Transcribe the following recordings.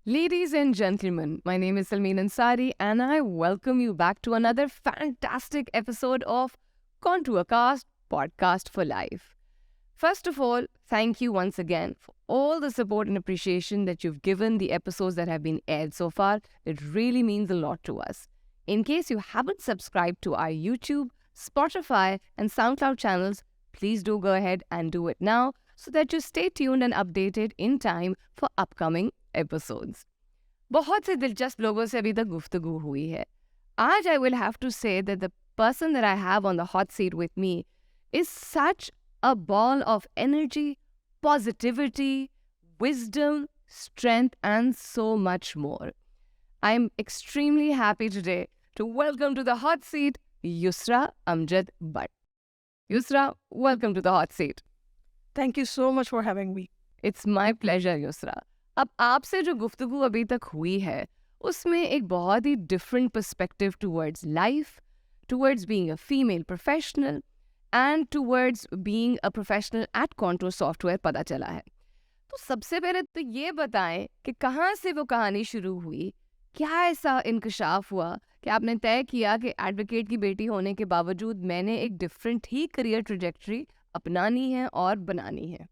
Ladies and gentlemen, my name is Salmeen Ansari and I welcome you back to another fantastic episode of Contour Cast Podcast for Life. First of all, thank you once again for all the support and appreciation that you've given the episodes that have been aired so far. It really means a lot to us. In case you haven't subscribed to our YouTube, Spotify, and SoundCloud channels, please do go ahead and do it now so that you stay tuned and updated in time for upcoming episodes. बहुत से दिलचस्प लोगों से अभी तक गुफ्तगू हुई है. आज I will have to say that the person that I have on the hot seat with me is such a ball of energy, positivity, wisdom, strength, and so much more. I am extremely happy today to welcome to the hot seat Yusra Amjad Butt. Yusra, welcome to the hot seat. Thank you so much for having me. It's my pleasure, Yusra. अब आपसे जो गुफ्तगू अभी तक हुई है उसमें एक बहुत ही different perspective towards life, towards being a female professional and towards being a professional at Contour software पता चला है. तो सबसे पहले तो ये बताएं कि कहाँ से वो कहानी शुरू हुई, क्या ऐसा इंकशाफ हुआ कि आपने तय किया कि एडवोकेट की बेटी होने के बावजूद मैंने एक डिफरेंट ही करियर ट्रेजेक्टरी अपनानी है और बनानी है.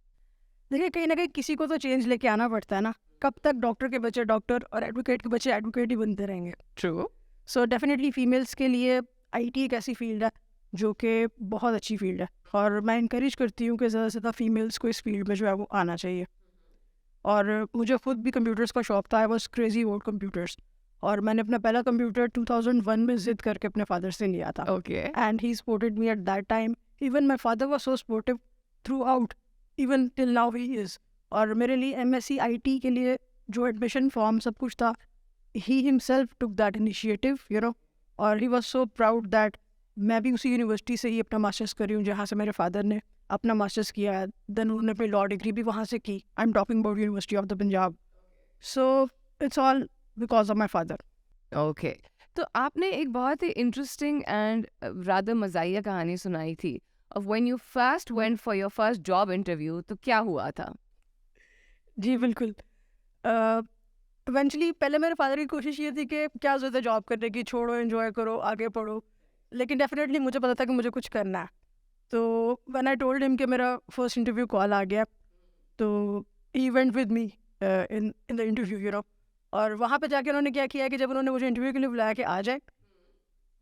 देखिए, कहीं ना कहीं किसी को तो चेंज लेके आना पड़ता है ना. कब तक डॉक्टर के बच्चे डॉक्टर और एडवोकेट के बच्चे एडवोकेट ही बनते रहेंगे. ट्रू. सो डेफिनेटली फीमेल्स के लिए आईटी एक ऐसी फील्ड है जो कि बहुत अच्छी फील्ड है और मैं इंकरेज करती हूँ कि ज़्यादा से ज़्यादा फीमेल्स को इस फील्ड में जो है वो आना चाहिए. और मुझे खुद भी कंप्यूटर्स का शौक था. I was crazy about computers और मैंने अपना पहला कंप्यूटर 2001 में जिद करके अपने फादर से लिया था. Okay. And he supported me at that time. Even my father was so supportive through out, even till now he is. और मेरे लिए एमएससी आईटी के लिए जो एडमिशन फॉर्म सब कुछ था, he himself took that initiative, you know. और he was so proud that मैं भी उसी यूनिवर्सिटी से ही अपना मास्टर्स करी हूँ जहाँ से मेरे फादर ने अपना मास्टर्स किया है. देन उन्होंने अपनी लॉ डिग्री भी वहाँ से की. I am talking about university of the Punjab. So it's all because of my father. Okay. तो आपने एक बहुत ही इंटरेस्टिंग एंड रादर मज़ाहिया कहानी सुनाई थी of when you first went for your first job interview. तो क्या हुआ था? जी बिल्कुल. इवेंचुअली पहले मेरे फादर की कोशिश ये थी कि क्या ज़रूरत है जॉब करने की, छोड़ो, एंजॉय करो, आगे पढ़ो. लेकिन डेफिनेटली मुझे पता था कि मुझे कुछ करना है. तो व्हेन आई टोल्ड हिम कि मेरा फर्स्ट इंटरव्यू कॉल आ गया, तो he went with me in the interview, you know. और वहाँ पे जाके उन्होंने क्या किया कि जब उन्होंने मुझे इंटरव्यू के लिए बुलाया कि आ जाए,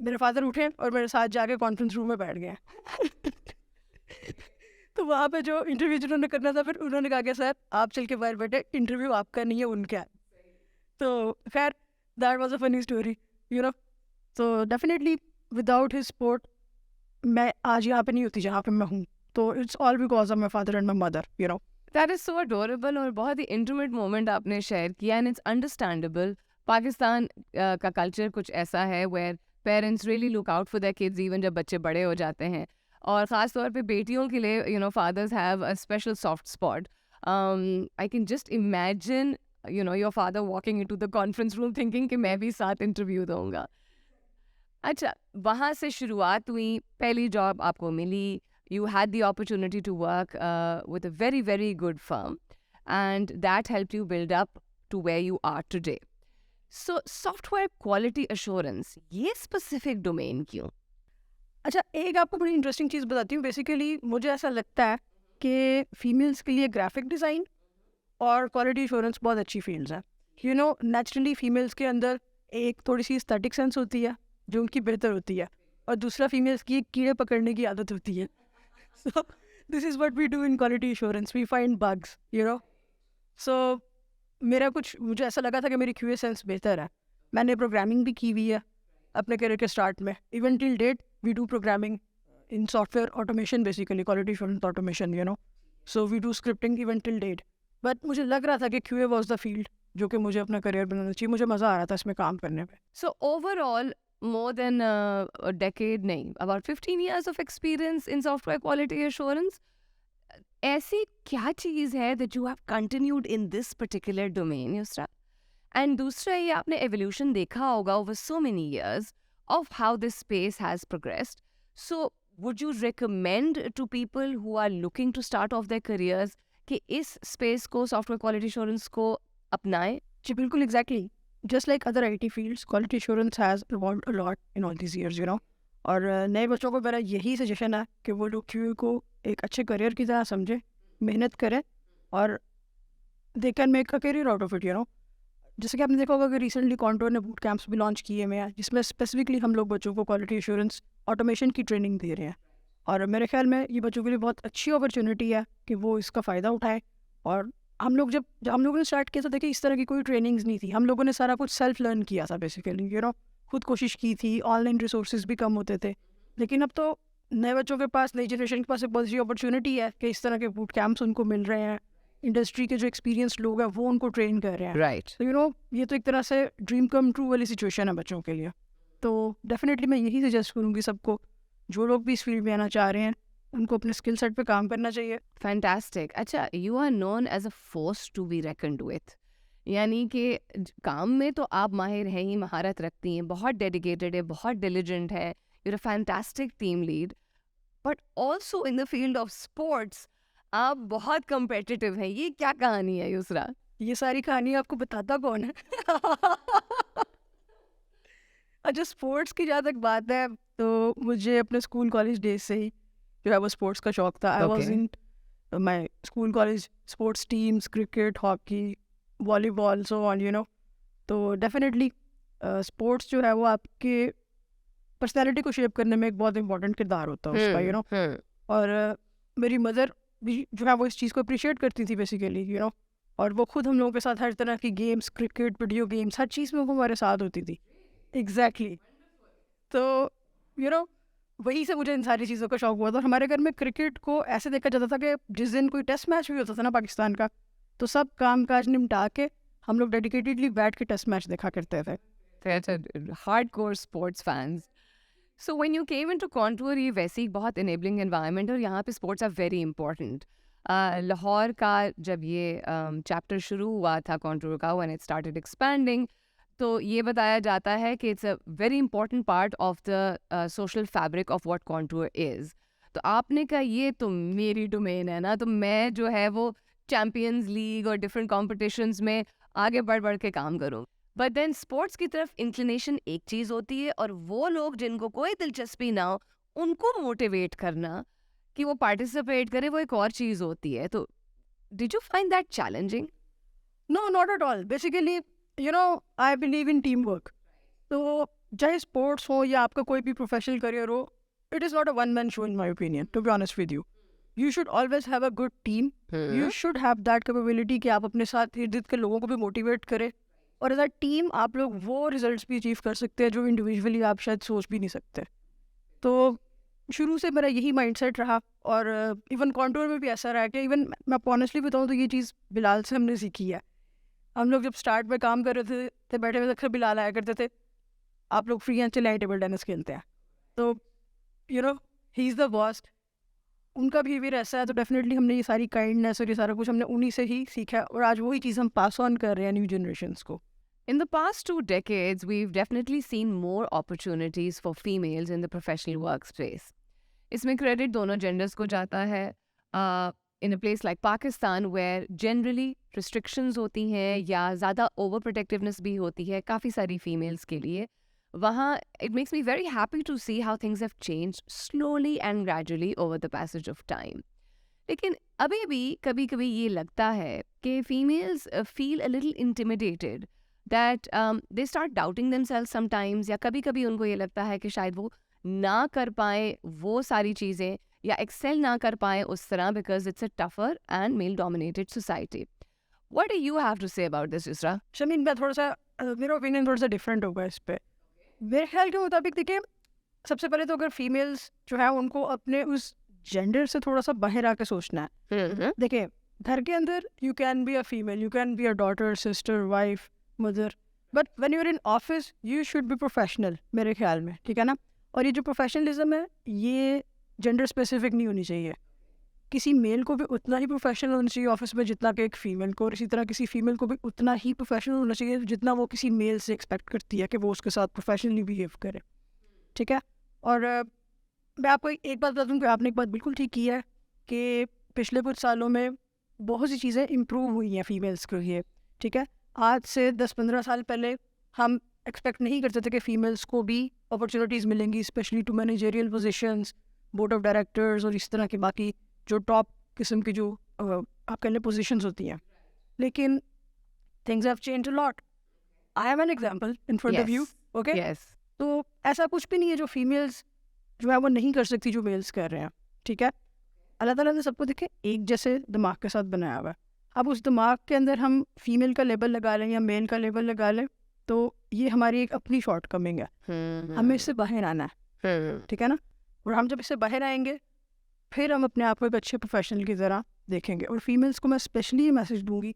मेरे फादर उठे और मेरे साथ जाके कॉन्फ्रेंस रूम में बैठ गए. तो वहाँ पे जो इंटरव्यू जिन्होंने करना था, फिर उन्होंने कहा कि सर आप चल के बाहर बैठे, इंटरव्यू आपका नहीं है, उनका है. तो खैर that was a funny story, you know. तो डेफिनेटली विदाउट हिज सपोर्ट मैं आज यहाँ पे नहीं होती जहाँ पे मैं हूँ. तो it's all because of my father and my mother, you know. That is so adorable और बहुत ही इंटीमेट मोमेंट आपने शेयर किया एंड इट्स अंडरस्टैंडेबल. पाकिस्तान का कल्चर कुछ ऐसा है where parents really look out for their kids even जब बच्चे बड़े हो जाते हैं. और ख़ास तौर पे बेटियों के लिए you know fathers have a special soft spot. I can just imagine you know your father walking into the conference room thinking कि मैं भी साथ इंटरव्यू दूंगा. अच्छा, वहाँ से शुरुआत हुई, पहली जॉब आपको मिली. You had the opportunity to work with a very, very good firm, and that helped you build up to where you are today. So, software quality assurance, ये specific domain क्यों? अच्छा, एक आपको बड़ी इंटरेस्टिंग चीज़ बताती हूँ. Basically मुझे ऐसा लगता है कि फीमेल्स के लिए ग्राफिक डिज़ाइन और क्वालिटी इंश्योरेंस बहुत अच्छी फील्ड्स हैं. यू नो, नेचुरली फीमेल्स के अंदर एक थोड़ी सी एस्थेटिक सेंस होती है जो उनकी बेहतर होती है, और दूसरा फीमेल्स की एक कीड़े पकड़ने की आदत होती है. So this is what we do in quality assurance. We find bugs, you know. So मुझे ऐसा लगा था कि मेरी QA सेंस बेहतर है. मैंने प्रोग्रामिंग भी की हुई है अपने करियर के स्टार्ट में. Even till date we do programming in software automation, basically quality assurance automation, you know. So we do scripting even till date. But मुझे लग रहा था कि QA वॉज द फील्ड जो कि मुझे अपना करियर बनाना चाहिए. मुझे मज़ा आ रहा था इसमें काम करने में. So, overall, more than a decade, नहीं, about 15 years of experience in software quality assurance. ऐसी क्या चीज़ है that you have continued in this particular domain, Yusra? And दूसरा ये आपने evolution देखा होगा over so many years of how this space has progressed. So, would you recommend to people who are looking to start off their careers कि इस space को software quality assurance को अपनाएं? जी बिल्कुल, exactly just like other IT fields, quality assurance has evolved a lot in all these years, और नए बच्चों को मेरा यही सजेशन है कि वो लोग QA को एक अच्छे करियर की तरह समझें, मेहनत करें, और they can make a career out of it, जैसे कि आपने देखा होगा कि रिसेंटली कॉन्टोर ने बूट कैंप्स भी लॉन्च किए हुए हैं, जिसमें स्पेसिफिकली हम लोग बच्चों को क्वालिटी एश्योरेंस ऑटोमेशन की ट्रेनिंग दे रहे हैं। और मेरे ख्याल में ये बच्चों के लिए बहुत अच्छी अपॉर्चुनिटी है कि वो इसका फ़ायदा उठाएं। और हम लोग जब हम लोगों ने स्टार्ट किया था, देखिए इस तरह की कोई ट्रेनिंग्स नहीं थी, हम लोगों ने सारा कुछ सेल्फ लर्न किया था बेसिकली, खुद कोशिश की थी, ऑनलाइन रिसोर्सेज भी कम होते थे। लेकिन अब तो नए बच्चों के पास, नई जनरेशन के पास एक बहुत अच्छी अपॉर्चुनिटी है कि इस तरह के बूट कैंप्स उनको मिल रहे हैं, इंडस्ट्री के जो एक्सपीरियंस लोग हैं वो उनको ट्रेन कर रहे हैं। राइट। तो ये तो एक तरह से ड्रीम कम ट्रू वाली सिचुएशन है बच्चों के लिए। तो डेफिनेटली मैं यही सजेस्ट करूँगी सबको, जो लोग भी इस फील्ड में आना चाह रहे हैं, उनको अपने स्किल सेट पे काम करना चाहिए। फैंटास्टिक। अच्छा, you are known as a force to be reckoned with, यानी कि काम में तो आप माहिर हैं ही, महारत रखती हैं, बहुत डेडिकेटेड है, बहुत डिलिजेंट है, you're a fantastic team lead, but also in the field of sports आप बहुत कम्पिटिटिव हैं। ये क्या कहानी है युसरा? ये सारी कहानी आपको बताता कौन है? अच्छा, स्पोर्ट्स की जहाँ तक बात है, तो मुझे अपने स्कूल कॉलेज डेज से ही जो है वो स्पोर्ट्स का शौक था। I was in my school college sports teams, cricket, hockey, volleyball, so on. तो डेफिनेटली स्पोर्ट्स जो है वो आपके पर्सनैलिटी को शेप करने में एक बहुत इंपॉर्टेंट किरदार होता है उसका, और मेरी मदर भी जो है वो इस चीज़ को अप्रिशिएट करती थी बेसिकली, और वो खुद हम लोगों के साथ हर तरह की गेम्स, क्रिकेट, वीडियो गेम्स, हर चीज़ में वो हमारे साथ होती थी। एग्जैक्टली। तो वहीं से मुझे इन सारी चीज़ों का शौक हुआ था। और हमारे घर में क्रिकेट को ऐसे देखा जाता था कि जिस दिन कोई टेस्ट मैच भी होता था ना पाकिस्तान का, तो सब काम काज निपटा के हम लोग डेडिकेटेडली बैठ के टेस्ट मैच देखा करते थे। Hardcore sports fans. So when you came into Contour, ये वैसे ही बहुत इनेबलिंग एनवायरनमेंट, और यहाँ पे sports are very important. Lahore का जब ये चैप्टर शुरू हुआ था कॉन्टूर का, व्हेन इट स्टार्टेड एक्सपैंडिंग, तो ये बताया जाता है कि it's a very important part of the social fabric of what contour is. तो आपने कहा ये तो मेरी डोमेन है ना, तो मैं जो है वो चैम्पियंस लीग और डिफरेंट कॉम्पिटिशन्स में आगे बढ़ बढ़ के काम करूँ। बट देन स्पोर्ट्स की तरफ इंक्लिनेशन एक चीज़ होती है, और वो लोग जिनको कोई दिलचस्पी ना हो उनको मोटिवेट करना कि वो पार्टिसिपेट करे, वो एक और चीज़ होती है। तो did you find that challenging? No, not at all. Basically I believe in team work. तो चाहे स्पोर्ट्स हो या आपका कोई भी प्रोफेशनल करियर हो, it is not a one man show in my opinion, to be honest with you. You should always have a good team. You should have that capability कि आप अपने साथ इर्द गिर्द के लोगों को भी मोटिवेट करें, और एज अ टीम आप लोग वो रिजल्ट्स भी अचीव कर सकते हैं जो इंडिविजुअली आप शायद सोच भी नहीं सकते। तो शुरू से मेरा यही माइंडसेट रहा, और इवन कॉन्टूर में भी ऐसा रहा कि इवन मैं ऑनेस्टली बताऊँ तो ये चीज़ बिलाल से हमने सीखी है। हम लोग जब स्टार्ट में काम कर रहे थे बैठे हुए अक्सर बिलाल आया करते थे, आप लोग फ्री हैं, चले आए टेबल टेनिस खेलते हैं। तो ही इज़ द बॉस। उनका बिहेवियर ऐसा है, तो डेफिनेटली हमने ये सारी काइंडनेस और ये सारा कुछ हमने उन्हीं से ही सीखा, और आज वही चीज़ हम पास ऑन कर रहे हैं न्यू जनरेशन्स को। In the past 2 decades, we've definitely seen more opportunities for females in the professional workspace. इसमें credit दोनों genders को जाता है. In a place like Pakistan, where generally restrictions होती हैं या ज़्यादा overprotectiveness भी होती है काफ़ी सारी females के लिए, वहाँ it makes me very happy to see how things have changed slowly and gradually over the passage of time. लेकिन अभी भी कभी कभी ये लगता है कि females feel a little intimidated, that they start doubting themselves sometimes, या कभी कभी उनको ये लगता है कि शायद वो ना कर पाए वो सारी चीज़ें, या एक्सेल ना कर पाए उस तरह, because it's a tougher and male dominated society. What do you have to say about this, Yusra? Shamin, मैं थोड़ा सा मेरा ओपिनियन थोड़ा सा डिफरेंट होगा इस पे। मेरे ख्याल के मुताबिक देखिए, सबसे पहले तो अगर फीमेल्स जो है उनको अपने उस जेंडर से थोड़ा सा बाहर आके सोचना है। देखिए, घर के अंदर you can be a female, you can be a daughter, sister, wife, mother, but when you are in office you should be professional, मेरे ख्याल में, ठीक है ना। और ये जो प्रोफेशनलिज्म है ये जेंडर स्पेसिफिक नहीं होनी चाहिए। किसी मेल को भी उतना ही प्रोफेशनल होना चाहिए ऑफिस में जितना कि एक फ़ीमेल को, और इसी तरह किसी फीमेल को भी उतना ही प्रोफेशनल होना चाहिए जितना वो किसी मेल से एक्सपेक्ट करती है कि वो उसके साथ प्रोफेशनली बिहेव करे, ठीक है। और मैं आपको एक बात बता दूँ कि आपने एक बात बिल्कुल ठीक की है कि पिछले कुछ सालों में बहुत सी चीज़ें इम्प्रूव हुई हैं फ़ीमेल्स के लिए, ठीक है। आज से 10-15 साल पहले हम एक्सपेक्ट नहीं करते थे कि फीमेल्स को भी अपॉर्चुनिटीज़ मिलेंगी, specially to managerial positions, board of directors और इस तरह की बाकी जो टॉप किस्म की जो आप कह लें पोजीशंस होती हैं. लेकिन things have changed a lot. I am an example in front of you. Okay, Yes. तो ऐसा कुछ भी नहीं है जो फीमेल्स जो है वो नहीं कर सकती जो मेल्स कर रहे हैं. ठीक है, अल्लाह ताला ने सबको देखे एक जैसे दिमाग के साथ बनाया हुआ है. अब उस दिमाग के अंदर हम फीमेल का लेबल लगा लें या मेल का लेबल लगा लें तो ये हमारी एक अपनी शॉर्ट कमिंग है. हमें इससे बाहर आना है. ठीक है ना. और हम जब इससे बाहर आएंगे फिर हम अपने आप को एक अच्छे प्रोफेशनल की तरह देखेंगे. और फीमेल्स को मैं स्पेशली ये मैसेज दूंगी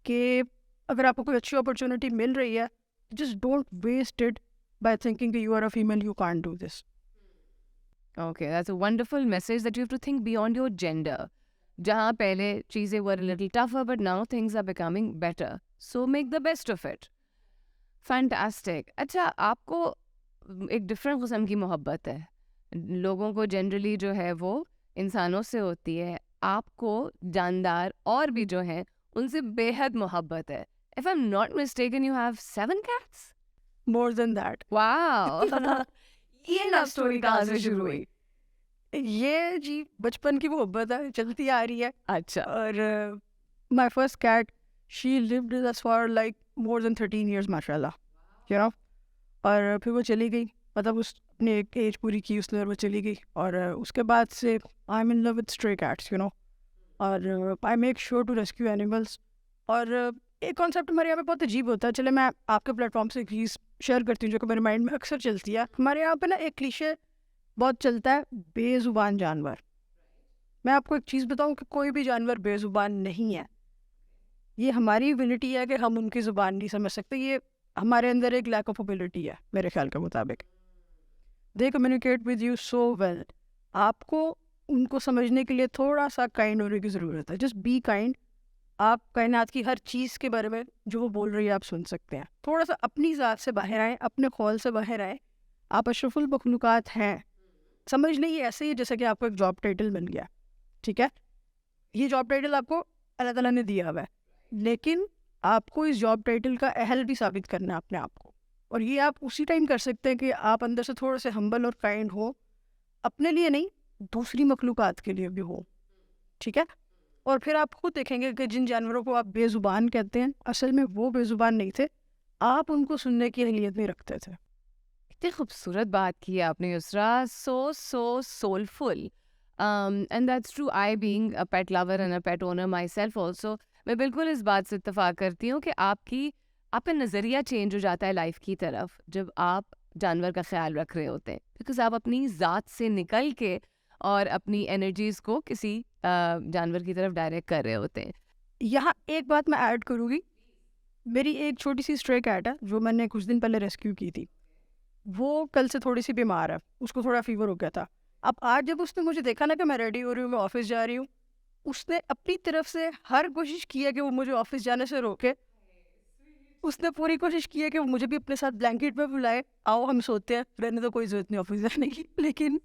कि अगर आपको कोई अच्छी अपॉर्चुनिटी मिल रही है, just don't waste it by thinking कि you are a female, you can't do this. Okay, that's a wonderful message that you have to think beyond your gender. जहाँ पहले चीज़ें were a little tougher, but now things are becoming better. So make the best of it. Fantastic. अच्छा, आपको एक different किस्म की मोहब्बत है. लोगों को जनरली जो है वो इंसानों से होती है. आपको जानदार और भी जो हैं उनसे बेहद मोहब्बत है. If I'm not mistaken, you have 7 cats? More than that. Wow. ये लव स्टोरी कहाँ से शुरू हुई? ये जी बचपन की मोहब्बत है, चलती आ रही है. अच्छा. और my first cat she lived with us for like more than 13 years माशाल्लाह, यू नो. और फिर वो चली गई, मतलब उस अपने एक एज पूरी की उसने और वो चली गई. और उसके बाद से I am in love with stray cats, you know. और I make sure to rescue animals. और एक कॉन्सेप्ट हमारे यहाँ पे बहुत अजीब होता है. चले मैं आपके प्लेटफॉर्म से एक चीज़ शेयर करती हूँ जो कि मेरे माइंड में अक्सर चलती है. हमारे यहाँ पे ना एक क्लीशे बहुत चलता है, बेजुबान जानवर. मैं आपको एक चीज़ बताऊँ कि कोई भी जानवर बेजुबान नहीं है. ये हमारी एबिलिटी है कि हम उनकी ज़ुबान नहीं समझ सकते. ये हमारे अंदर एक लैक ऑफ एबिलिटी है मेरे ख्याल के मुताबिक. दे communicate with you so well. आपको उनको समझने के लिए थोड़ा सा काइंड होने की ज़रूरत है. Just be kind. आप कायनात की हर चीज़ के बारे में जो वो बोल रही है आप सुन सकते हैं. थोड़ा सा अपनी ज़ात से बाहर आएँ, अपने खौल से बाहर आएँ. आप अशरफुल मखलूक़ात हैं. समझ लीजिए ऐसे ही जैसे कि आपको एक जॉब टाइटल मिल गया. ठीक है, ये जॉब टाइटल आपको अल्लाह ताला ने दिया हुआ है, लेकिन आपको इस जॉब टाइटल का अहल भी साबित करना है अपने आप को. और ये आप उसी टाइम कर सकते हैं कि आप अंदर से थोड़े से हम्बल और काइंड हो. अपने लिए नहीं, दूसरी मखलूक़ात के लिए भी हो. ठीक है. और फिर आप खुद देखेंगे कि जिन जानवरों को आप बेजुबान कहते हैं असल में वो बेजुबान नहीं थे, आप उनको सुनने की अहलियत नहीं रखते थे. इतनी खूबसूरत बात की है आपने Yusra. So soulful. And that's true. I being a pet lover and a pet owner myself also, मैं बिल्कुल इस बात से इत्तेफाक करती हूँ कि आपका नज़रिया चेंज हो जाता है लाइफ की तरफ जब आप जानवर का ख्याल रख रहे होते हैं. बिकॉज आप अपनी ज़ात से निकल के और अपनी एनर्जीज को किसी जानवर की तरफ डायरेक्ट कर रहे होते हैं. यहाँ एक बात मैं ऐड करूँगी. मेरी एक छोटी सी स्ट्रे कैट है जो मैंने कुछ दिन पहले रेस्क्यू की थी. वो कल से थोड़ी सी बीमार है, उसको थोड़ा फीवर हो गया था. अब आज जब उसने मुझे देखा ना कि मैं रेडी हो रही हूँ, मैं ऑफिस जा रही हूँ, उसने अपनी तरफ से हर कोशिश की है कि वो मुझे ऑफिस जाने से रोके. उसने पूरी कोशिश की है कि वो मुझे भी अपने साथ ब्लैंकेट में बुलाए, आओ हम सोते हैं, रहने तो कोई ज़रूरत नहीं ऑफिस जाने की. लेकिन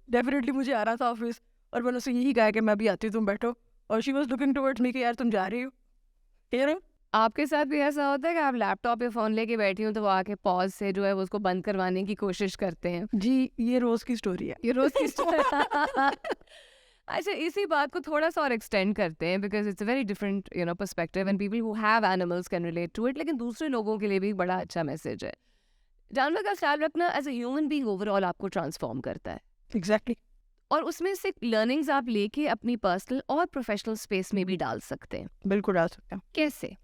डेफिनेटली मुझे आ रहा था ऑफिस और मैंने उससे यही कहा कि मैं भी आती हूँ, तुम बैठो. और she was looking towards me कि यार तुम जा रही हो. यार आपके साथ भी ऐसा होता है कि आप लैपटॉप या फ़ोन लेके बैठी हूँ तो वो आके पॉज से जो है वो उसको बंद करवाने की कोशिश करते हैं? जी, ये रोज़ की स्टोरी है. ये रोज़ की स्टोरी. अच्छा, इसी बात को थोड़ा सा और एक्सटेंड करते हैं because it's a very different perspective and people who have animals can relate to it. लेकिन दूसरे लोगों के लिए भी बड़ा अच्छा मैसेज है. जानवर का ख्याल रखना as a human being overall आपको ट्रांसफॉर्म करता है. एग्जैक्टली. और उसमें से लर्निंग्स आप लेके अपनी पर्सनल और प्रोफेशनल स्पेस में भी डाल सकते हैं. बिल्कुल डाल सकते हैं. कैसे?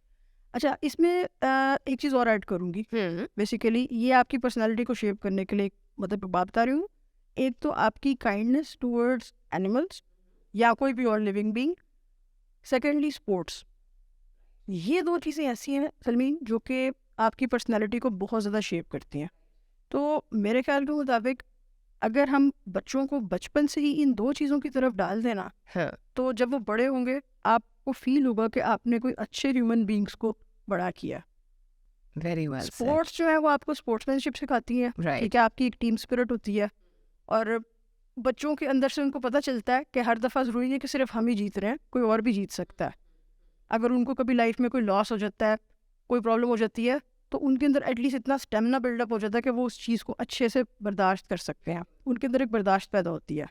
अच्छा, इसमें एक चीज़ और ऐड करूँगी. बेसिकली ये आपकी पर्सनालिटी को शेप करने के लिए मतलब बात बता रही हूँ. एक तो आपकी काइंडनेस टूवर्ड्स एनिमल्स या कोई भी और लिविंग बीइंग. Secondly sports. ये दो चीज़ें ऐसी हैं सलमीन जो कि आपकी पर्सनालिटी को बहुत ज़्यादा शेप करती हैं. तो मेरे ख्याल के मुताबिक अगर हम बच्चों को बचपन से ही इन दो चीज़ों की तरफ डाल देना तो जब वो बड़े होंगे आपको फील होगा कि आपने कोई अच्छे ह्यूमन बींग्स को बड़ा किया. Very well. स्पोर्ट्स जो है वो आपको स्पोर्ट्समैनशिप सिखाती है. ठीक है, आपकी एक टीम स्पिरिट होती है और बच्चों के अंदर से उनको पता चलता है कि हर दफ़ा ज़रूरी है कि सिर्फ हम ही जीत रहे हैं, कोई और भी जीत सकता है. अगर उनको कभी लाइफ में कोई लॉस हो जाता है कोई प्रॉब्लम हो जाती है तो उनके अंदर एटलीस्ट इतना स्टेमिना बिल्डअप हो जाता है कि वो उस चीज़ को अच्छे से बर्दाश्त कर सकते हैं, उनके अंदर एक बर्दाश्त पैदा होती है।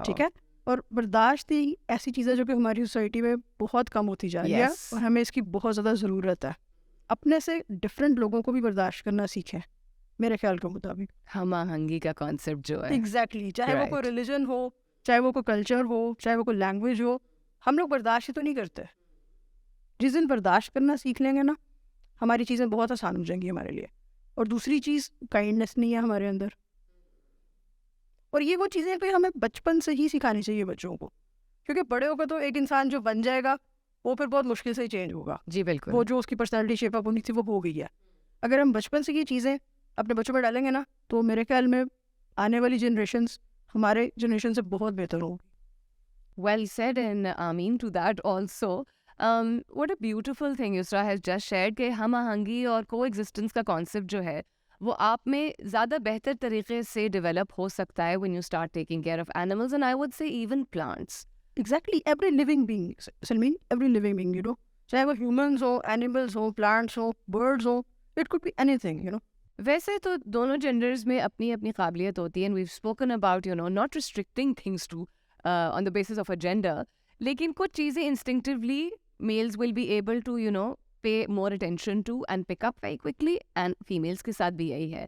ठीक है, और बर्दाश्त ही ऐसी चीज़ है जो कि हमारी सोसाइटी में बहुत कम होती जा रही है Yes. और हमें इसकी बहुत ज़्यादा ज़रूरत है। अपने से डिफरेंट लोगों को भी बर्दाश्त करना सीखें, मेरे ख्याल के मुताबिक। हम आहंगी का कॉन्सेप्ट जो है, एग्जैक्टली, चाहे वो कोई Right. रिलीजन हो, चाहे वो कोई कल्चर हो, चाहे वो कोई लैंग्वेज हो, हम लोग बर्दाश्त ही तो नहीं करते। जिस दिन बर्दाश्त करना सीख लेंगे ना, हमारी चीज़ें बहुत आसान हो जाएंगी हमारे लिए। और दूसरी चीज़, काइंडनेस नहीं है हमारे अंदर, और ये वो चीज़ें कि हमें बचपन से ही सिखानी चाहिए बच्चों को, क्योंकि बड़े होकर तो एक इंसान जो बन जाएगा वो फिर बहुत मुश्किल से ही चेंज होगा। जी बिल्कुल। वो जो उसकी पर्सनैलिटी शेप अप होनी थी वो हो गई है। अगर हम बचपन से ये चीज़ें अपने बच्चों में डालेंगे ना, तो मेरे ख्याल में आने वाली जनरेशन्स हमारे जनरेशन से बहुत बेहतर होंगी। Well said, and Amin to that also. What a beautiful thing Yusra has just shared कि हम आहंगी और coexistence का concept जो है वो आप में ज़्यादा बेहतर तरीके से develop हो सकता है when you start taking care of animals, and I would say even plants. Exactly, every living being, Salmeen, every living being, you know, चाहे वो humans हो, animals हो, plants हो, birds हो, it could be anything, you know. वैसे तो दोनों genders में अपनी अपनी काबिलियत होती है, and we've spoken about, you know, not restricting things to on the basis of a gender, लेकिन कुछ चीज़ें instinctively males will be able to, you know, pay more attention to and pick up very quickly, and females के साथ भी यही है.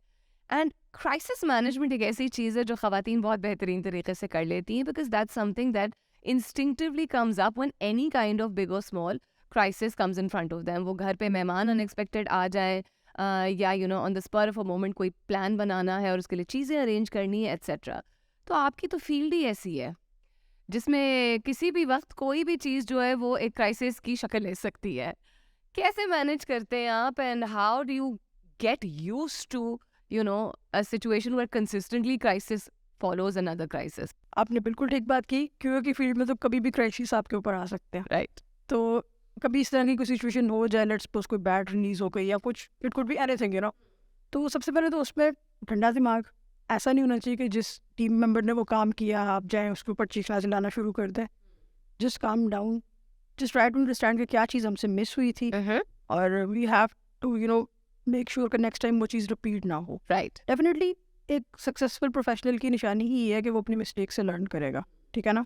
And crisis management एक ऐसी चीज़ है जो ख़वातीन बहुत बेहतरीन तरीके से कर लेती हैं, because that's something that instinctively comes up when any kind of big or small crisis comes in front of them. वो घर पे मेहमान unexpected आ जाए, या you know on the spur of a moment कोई प्लान बनाना है और उसके लिए चीज़ें अरेंज करनी है etc. तो आपकी तो फील्ड ही ऐसी है जिसमें किसी भी वक्त कोई भी चीज़ जो है वो एक क्राइसिस की शक्ल ले सकती है. कैसे मैनेज करते हैं आप, and how do you get used to you know a situation where consistently crisis follows another crisis? आपने बिल्कुल ठीक बात की, क्योंकि फील्ड में तो कभी भी क्राइसिस आपके ऊपर आ सकते हैं। राइट. तो कभी इस तरह की कोई सिचुएशन हो जाए, लेट्स सपोज कोई बैड रिलीज हो गई या कुछ, it could be anything, you know, तो सबसे पहले तो उसमें ठंडा दिमाग, ऐसा नहीं होना चाहिए कि जिस टीम मेंबर ने वो काम किया आप जाएं उसके ऊपर चीखना चिल्लाना शुरू कर दें. Just calm down, just try to understand कि क्या चीज़ हमसे मिस हुई थी, और we have to you know make sure कि नेक्स्ट टाइम वो चीज़ रिपीट ना हो. राइट. डेफिनेटली एक सक्सेसफुल प्रोफेशनल की निशानी ही है कि वो अपनी मिस्टेक से लर्न करेगा. ठीक है ना,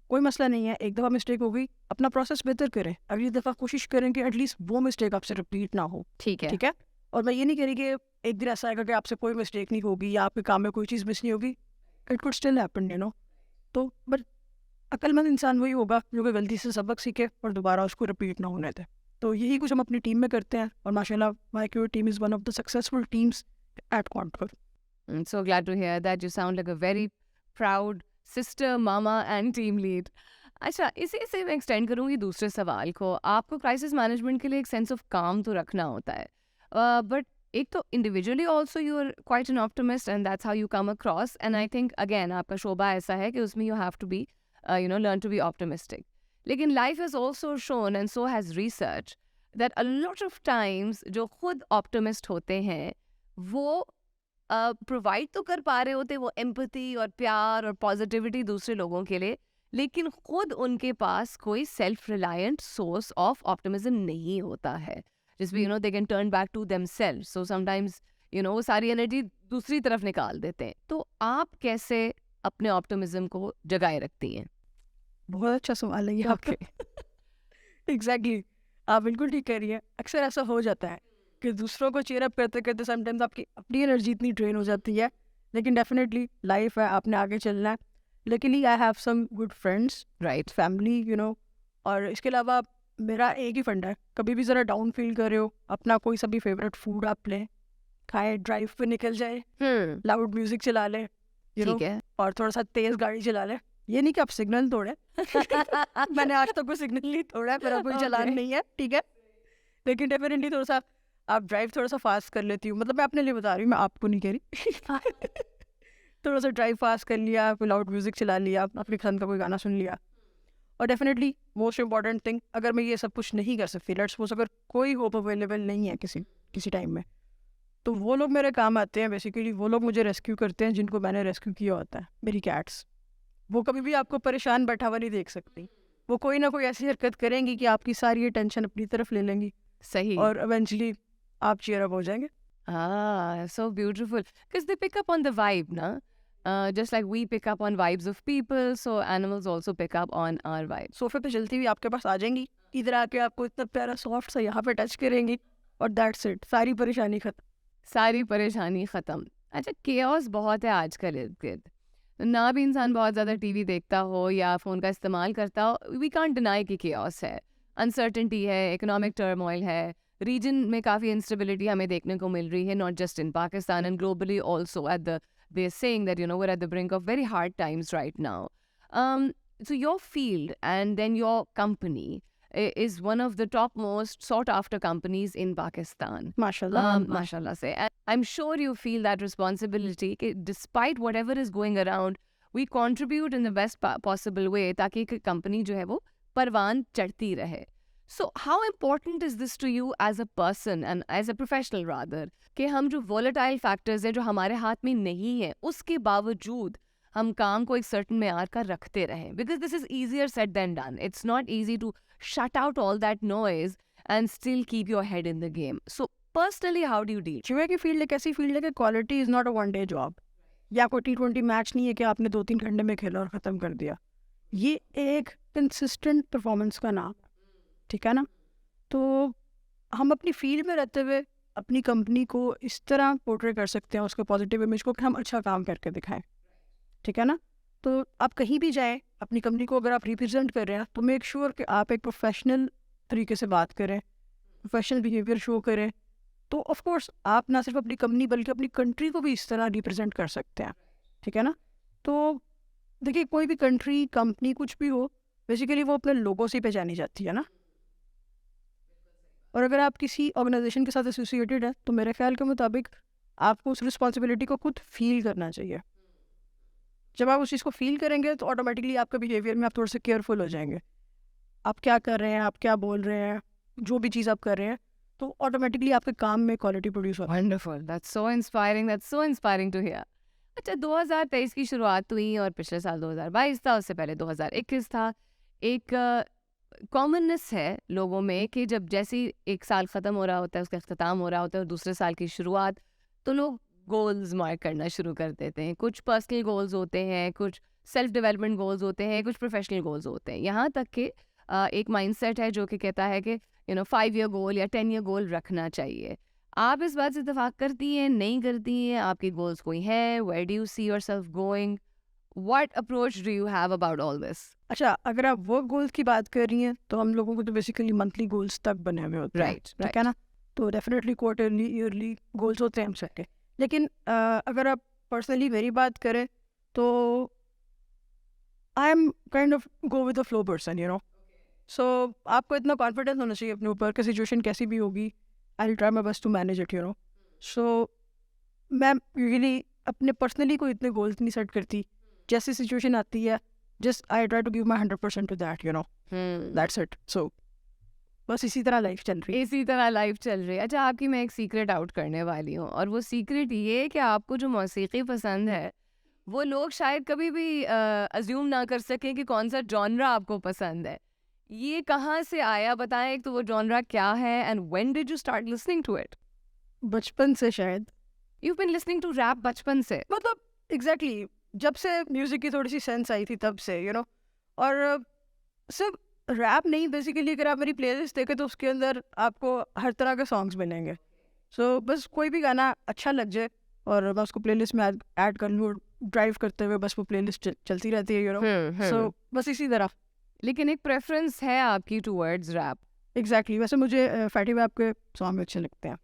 कोई मसला नहीं है, एक दफ़ा मिस्टेक हो गई, अपना प्रोसेस बेहतर करें, अगली दफ़ा कोशिश करें कि एटलीस्ट वो मिस्टेक आपसे रिपीट ना हो. ठीक है. ठीक है, और मैं ये नहीं कह रही कि एक दिन ऐसा आएगा कि आपसे कोई मिस्टेक नहीं होगी या आपके काम में कोई चीज़ मिस नहीं होगी. It could still happen, you know. तो बट अक्लमंद इंसान वही होगा जो कि गलती से सबक सीखे और दोबारा उसको रिपीट ना होने दे. तो यही कुछ हम अपनी टीम में करते हैं, और माशाल्लाह my cure team is one of the successful teams at Contour. I'm so glad to hear that. You sound like a very proud sister, mama and team lead. अच्छा, इसी से मैं एक्सटेंड करूँगी दूसरे सवाल को. आपको क्राइसिस मैनेजमेंट के लिए एक सेंस ऑफ काम तो रखना होता है, बट एक तो individually also you are quite an optimist and that's how you come across, and I think again आपका शोबा ऐसा है कि उसमें you have to be you know learn to be optimistic. लेकिन life has also shown and so has research that a lot of times जो खुद optimist होते हैं वो प्रोवाइड तो कर पा रहे होते वो एम्पैथी और प्यार और पॉजिटिविटी दूसरे लोगों के लिए, लेकिन खुद उनके पास कोई self reliant source of optimism नहीं होता है जिसमें you know they can turn back to themselves. So sometimes you know वो सारी एनर्जी दूसरी तरफ निकाल देते हैं. तो आप कैसे अपने ऑप्टिमिज्म को जगाए रखती हैं? बहुत अच्छा सवाल है ये आपके. एग्जैक्टली, आप बिल्कुल ठीक कह रही हैं. अक्सर ऐसा हो जाता है कि दूसरों को चीयर अप करते करते समटाइम्स आपकी अपनी एनर्जी इतनी ड्रेन हो जाती है, लेकिन डेफिनेटली लाइफ है, आपने आगे चलना है. लेकिन I have some good friends, right. Family, you know, और इसके अलावा मेरा एक ही फंडा है, कभी भी ज़रा डाउन फील कर रहे हो, अपना कोई सा भी फेवरेट फूड आप लें, खाएं, ड्राइव पे निकल जाए, लाउड म्यूजिक चला लें, यू नो, ठीक है. और थोड़ा सा तेज़ गाड़ी चला लें. ये नहीं कि आप सिग्नल तोड़े मैंने आज तक कोई सिग्नल नहीं तोड़ा है, मेरा कोई चलान नहीं है, ठीक है, लेकिन डेफिनेटली थोड़ा सा आप ड्राइव थोड़ा सा फास्ट कर लेती हूँ. मतलब मैं अपने लिए बता रही हूँ, मैं आपको नहीं कह रही. थोड़ा सा ड्राइव फास्ट कर लिया, कोई लाउड म्यूजिक चला लिया, अपनी पसंद का कोई गाना सुन लिया. और डेफिनेटली मोस्ट इम्पॉर्टेंट थिंग, अगर मैं ये सब कुछ नहीं कर सकती, लेट्स सपोज अगर कोई होप अवेलेबल नहीं है किसी टाइम में, तो वो लोग मेरे काम आते हैं. बेसिकली वो लोग मुझे रेस्क्यू करते हैं जिनको मैंने रेस्क्यू किया होता है. मेरी कैट्स, वो कभी भी आपको परेशान बैठा हुआ नहीं देख सकती. वो कोई ना कोई ऐसी हरकत करेंगी कि आपकी सारी टेंशन अपनी तरफ ले लेंगी. सही. और eventually आप cheer up हो जाएंगे. So beautiful. Because they pick up on the vibe, na? Just like we pick up on vibes of people, so animals also pick up on our vibe. सोफे पे चलती हुई आपके पास आ जाएंगी, इधर आके आपको इतना प्यारा सॉफ्ट सा यहाँ पे टच करेंगी और दैट्स इट, सारी परेशानी खत्म. सारी परेशानी ख़त्म. अच्छा, केओस बहुत है आजकल इर्द गिर्द. ना भी इंसान बहुत ज़्यादा टीवी देखता हो या फ़ोन का इस्तेमाल करता हो, वी कांट डिनाई कि केओस है. अनसर्टेनिटी है, इकोनॉमिक टर्मोइल है, रीजन में काफ़ी इंस्टेबिलिटी हमें देखने को मिल रही है, not just in Pakistan and globally also. At the they saying that we're at the brink of very hard times right now. So your field and then your company is one of the top most sought after companies in Pakistan. माशाल्लाह. Mashallah say. And I'm sure you feel that responsibility कि despite whatever is going around, we contribute in the best possible way ताकि एक company जो है वो परवान चढ़ती रहे. So how important is this to you as a person and as a professional rather कि हम जो volatile factors है जो हमारे हाथ में नहीं है उसके बावजूद हम काम को एक certain मेयार का रखते रहें, because this is easier said than done. It's not easy to shut out all that noise and still keep your head in the game. So personally, how do you deal? QA की field एक ऐसी field है कि quality is not a one day job, या कोई T20 match नहीं है कि आपने 2-3 घंटे में खेला और ख़त्म कर दिया. ये एक कंसिस्टेंट परफॉर्मेंस का नाम, ठीक है ना. तो हम अपनी फील्ड में रहते हुए अपनी कंपनी को इस तरह पोर्ट्रे कर सकते हैं, उसके पॉजिटिव इमेज को, कि हम अच्छा काम करके दिखाएं, ठीक है ना. तो आप कहीं भी जाएं, अपनी कंपनी को अगर आप रिप्रेजेंट कर रहे हैं तो मेक श्योर कि आप एक प्रोफेशनल तरीके से बात करें, प्रोफेशनल बिहेवियर शो करें. तो ऑफ कोर्स आप ना सिर्फ अपनी कंपनी बल्कि अपनी कंट्री को भी इस तरह रिप्रेजेंट कर सकते हैं, ठीक है ना. तो देखिए, कोई भी कंट्री, कंपनी, कुछ भी हो, बेसिकली वो अपने लोगों से पहचानी जाती है ना. और अगर आप किसी ऑर्गेनाइजेशन के साथ एसोसिएटेड है तो मेरे ख्याल के मुताबिक आपको उस रिस्पॉन्सिबिलिटी को खुद फील करना चाहिए. जब आप उस चीज़ को फील करेंगे तो ऑटोमेटिकली आपका बिहेवियर में आप थोड़े से केयरफुल हो जाएंगे. आप क्या कर रहे हैं, आप क्या बोल रहे हैं, जो भी चीज़ आप कर रहे हैं, तो ऑटोमेटिकली आपके काम में क्वालिटी प्रोड्यूस होगा. Wonderful. That's so inspiring. That's so inspiring to hear. अच्छा, 2023 की शुरुआत हुई और पिछले साल 2022 था, उससे पहले 2021 था. एक कॉमननेस है लोगों में कि जब जैसे ही एक साल ख़त्म हो रहा होता है, उसका अख्ताम हो रहा होता है और दूसरे साल की शुरुआत, तो लोग गोल्स मार्क करना शुरू कर देते हैं. कुछ पर्सनल गोल्स होते हैं, कुछ सेल्फ डेवलपमेंट गोल्स होते हैं, कुछ प्रोफेशनल गोल्स होते हैं. यहाँ तक कि एक माइंडसेट है जो कि कहता है कि 5 ईयर गोल या 10 ईयर गोल रखना चाहिए. आप इस बात से इत्तेफाक करती हैं, नहीं करती हैं? आपके गोल्स कोई है? Where do you see yourself going? What approach do you have about all this? अच्छा, अगर आप वर्क गोल्स की बात कर रही हैं तो हम लोगों को तो बेसिकली मंथली गोल्स तक बने हुए होते हैं, राइट, ठीक है ना. तो डेफिनेटली क्वार्टरली, ईयरली गोल्स होते हैं हम सबके. लेकिन अगर आप पर्सनली मेरी बात करें तो I am kind of go with the flow person, you know. So आपको इतना कॉन्फिडेंस होना चाहिए अपने ऊपर कि सिचुएशन कैसी भी होगी, I will try my best to manage it, you know. So मैं यूजुअली अपने पर्सनली कोई इतने गोल्स नहीं सेट करती. जैसी सिचुएशन आती है, just I try to give my 100% to that, you know. That's it. So बस इसी तरह लाइफ चल रही है. इसी तरह लाइफ चल रही है. अच्छा, आपकी मैं एक सीक्रेट आउट करने वाली हूँ, और वो सीक्रेट ये कि आपको जो मौसीकी पसंद है वो लोग शायद कभी भी अज्यूम ना कर सकें कि कौन सा जॉनरा आपको पसंद है. ये कहाँ से आया, बताएं. एक तो वो जॉनरा क्या है, and when did you start listening to it? बचपन से शायद. You been listening to rap बचपन से? मतलब एग्जैक्टली जब से म्यूजिक की थोड़ी सी सेंस आई थी तब से, यू नो. और सिर्फ रैप नहीं, बेसिकली अगर आप मेरी प्लेलिस्ट देखें तो उसके अंदर आपको हर तरह के सॉन्ग्स मिलेंगे. सो बस कोई भी गाना अच्छा लग जाए और मैं उसको प्लेलिस्ट में ऐड कर लूँ, ड्राइव करते हुए बस वो प्लेलिस्ट चलती रहती है, यू नो. सो बस इसी तरह. लेकिन एक प्रेफरेंस है आपकी टूवर्ड्स रैप? एग्जैक्टली. वैसे मुझे फैटी वैप के सॉन्ग अच्छे लगते हैं.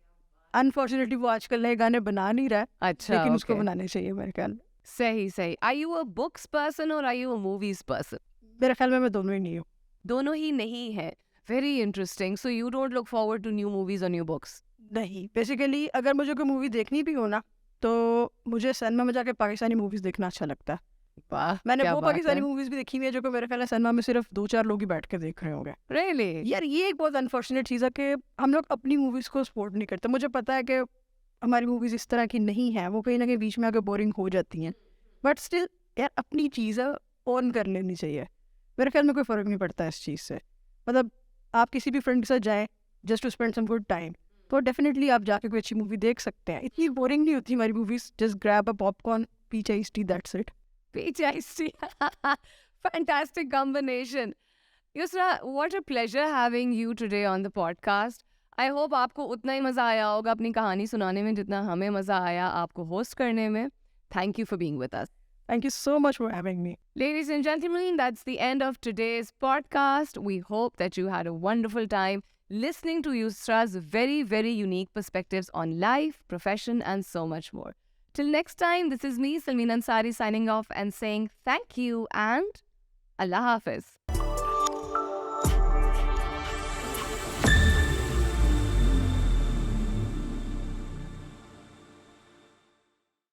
अनफॉर्चुनेटली वो आजकल नए गाने बना नहीं रहा है, अच्छा, लेकिन उसको okay. बनाने चाहिए मेरे ख्याल में. सही सही. Are you a books person और are you a movies person? मेरे ख्याल में मैं दोनों ही नहीं हूँ. दोनों ही नहीं है. Very interesting. So you don't look forward to new movies और न्यू बुक्स? नहीं, बेसिकली अगर मुझे कोई मूवी देखनी भी हो ना तो मुझे सिनेमा में जाके पाकिस्तानी मूवीज देखना अच्छा लगता है. वाह, मैंने क्या वो बात पाकिस्तानी है. मूवीज भी देखी हुई है जो कि मेरे ख्याल है सिनेमा में सिर्फ 2-4 लोग ही बैठ के देख रहे होंगे. Really? यार ये एक बहुत अनफॉर्चुनेट चीज़ है कि हम लोग अपनी मूवीज़ को सपोर्ट नहीं करते. मुझे पता है कि हमारी मूवीज़ इस तरह की नहीं है, वो कहीं ना कहीं बीच में आकर बोरिंग हो जाती हैं, बट स्टिल यार अपनी चीज़ ऑन कर लेनी चाहिए. मेरे ख्याल में कोई फ़र्क नहीं पड़ता इस चीज़ से. मतलब आप किसी भी फ्रेंड के साथ जाएँ, just to spend some good time, तो डेफिनेटली आप जाके कोई अच्छी मूवी देख सकते हैं. इतनी बोरिंग नहीं होती हमारी movies. Just grab a popcorn, peach ice tea, that's it. Peach iced tea. Fantastic combination. Yusra, what a pleasure having you today on the podcast. I hope आपको उतना ही मज़ा आया होगा अपनी कहानी सुनाने में जितना हमें मज़ा आया आपको होस्ट करने में. Thank you for being with us. Thank you so much for having me. Ladies and gentlemen, that's the end of today's podcast. We hope that you had a wonderful time listening to Yusra's very, very unique perspectives on life, profession, and so much more. Till next time, this is me, Salmeen Ansari, signing off and saying thank you and Allah Hafiz.